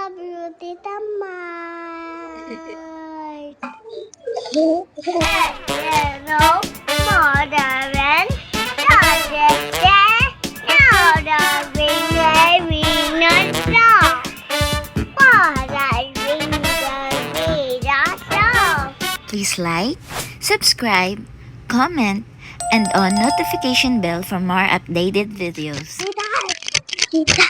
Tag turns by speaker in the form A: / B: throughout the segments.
A: love you, Tita Mai. No more than
B: Please like, subscribe, comment, and on notification bell for more updated videos.
A: Tita. Tita.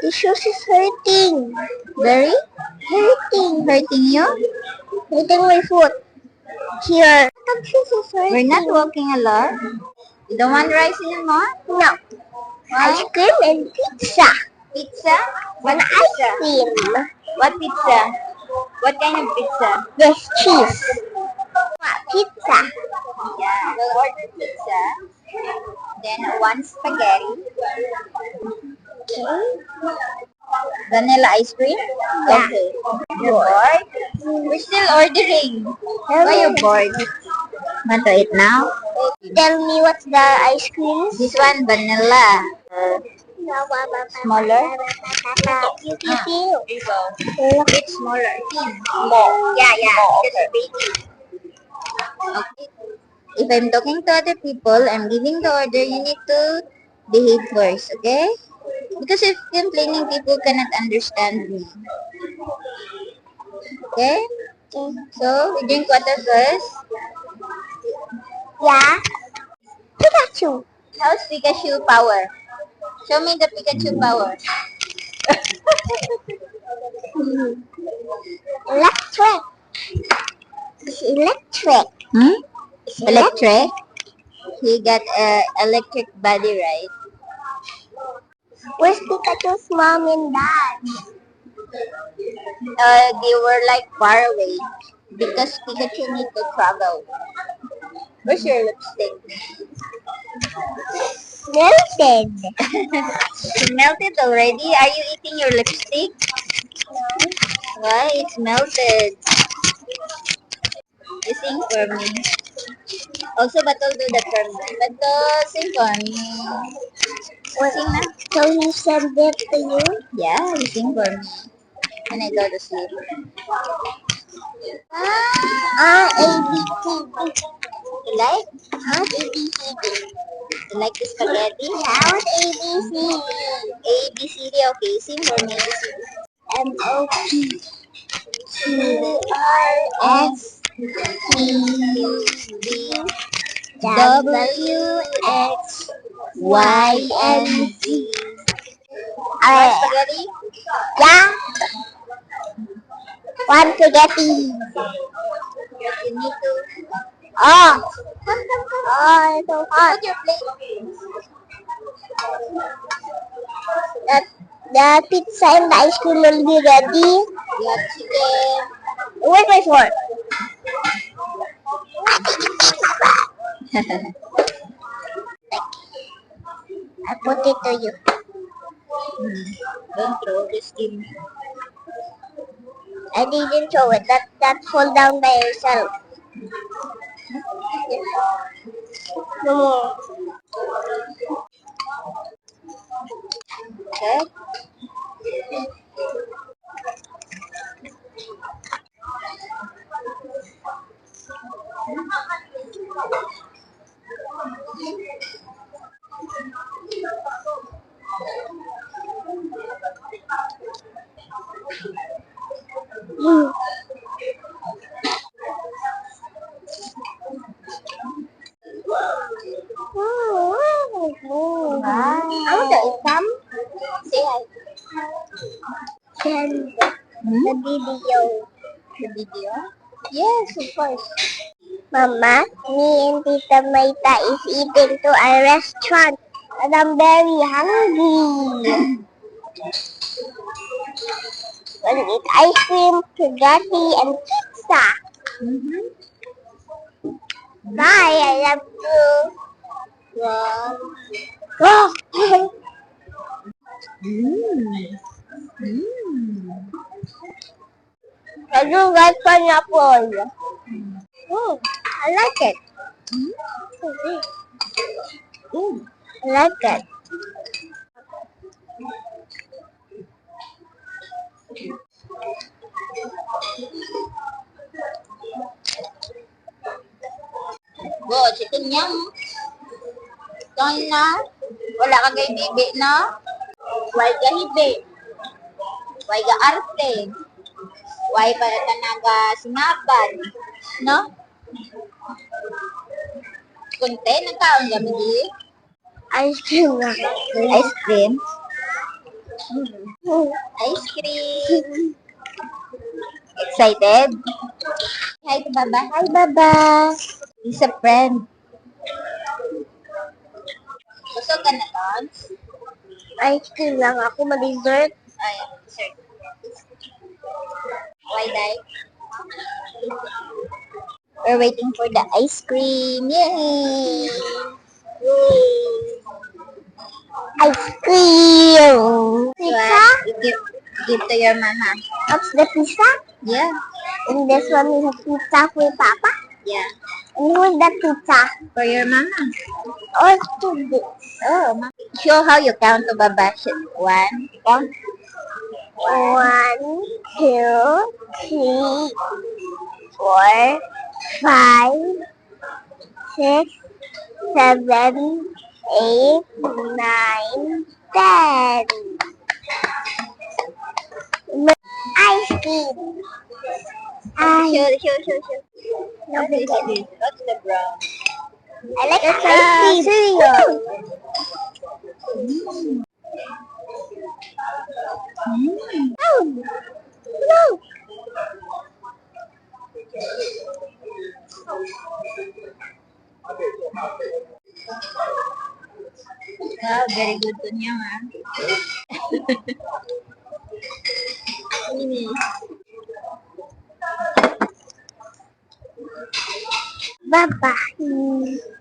A: The shoes is hurting.
B: Very
A: Hurting.
B: hurting you?
A: Hurting my foot. Here. The shoes is hurting.
B: We're not walking a lot. You don't want rice anymore?
A: No. Ice cream and pizza.
B: Pizza? What
A: And
B: pizza?
A: ice cream.
B: What pizza? What kind of pizza?
A: Yes, cheese. Pizza.
B: Yeah, we'll order pizza. Then one spaghetti.
A: Okay.
B: Vanilla ice cream?
A: Yeah.
B: Okay. You're bored? We're still ordering. Why you bored? Want to eat now?
A: Tell me what's the ice cream?
B: This one, vanilla. Smaller? It's smaller. More. Yeah. Just a baby. Okay. If I'm talking to other people, I'm giving the order, you need to behave first, okay? Because if complaining, people cannot understand me. Okay? So, we drink water first.
A: Yeah. Pikachu.
B: How's Pikachu power? Show me the Pikachu power.
A: Electric. It's electric.
B: Hmm?
A: It's
B: Electric? He got a electric body, right?
A: Where's Pikachu's mom and dad?
B: They were like far away because Pikachu need to travel. Where's your lipstick?
A: Melted.
B: It melted already? Are you eating your lipstick?
A: No.
B: Why? It's melted. You sing for me. Also, Bato do that for me. Bato, sing for me. Sing na.
A: So he sent it to you?
B: Yeah, you sing for me. And I go to sleep.
A: A, B, C, D.
B: You like?
A: How's A, B, C, D?
B: You like the spaghetti?
A: How's A, B, C, D?
B: A, B, C, D. Okay, sing for me.
A: M, O, P, Q, R, S, T, U, V, W, X, Y, and Z.
B: More spaghetti?
A: Yeah. One spaghetti.
B: You need to
A: Oh. Oh, it's so hot.
B: put your plate.
A: The pizza and the ice cream will be ready.
B: You have chicken.
A: Where's my fork? I put it to you.
B: Don't throw the skin.
A: I didn't show it. That fall down by yourself. No more.
B: Okay?
A: Mm. Oh, I want to eat some.
B: Say hi.
A: Send
B: Hmm?
A: the video.
B: The video? Yes, of course.
A: Mama, me and Tita Maita is eating to a restaurant and I'm very hungry. We'll eat ice cream, spaghetti, and pizza. Bye, I love you.
B: Wow.
A: Oh. I do like pineapple. Oh, I like it. I like it.
B: Go, chicken yum. Kain na. Wala ka kay bibi, no? Why ka hibi? Why ka arte? Why pa tanaga sinapan? No? Kunti, nagkaon ka, Midi?
A: Ice cream.
B: Ice cream? Ice cream. Excited? Hi to Baba.
A: Hi, Baba.
B: He's a friend. Gusto ka na, Tons?
A: Ice cream lang ako, ma-dessert.
B: Ay, sir. Why, Dai? We're waiting for the ice cream. Yay!
A: Ice cream. Pizza?
B: You give to your mama.
A: What's the pizza?
B: Yeah.
A: And this one is a pizza for Papa.
B: Yeah.
A: And who's the pizza?
B: For your mama.
A: Or to this?
B: Oh, show how you count to Baba. One. Count.
A: 1, 2, 3, 4, 5, 6, 7, 8, 9, 10. Ice cream.
B: Show.
A: No,
B: What is this? What's the brown?
A: I like ice cream. Cereal. No.
B: Wow, very good to niya, ha?
A: Bye-bye.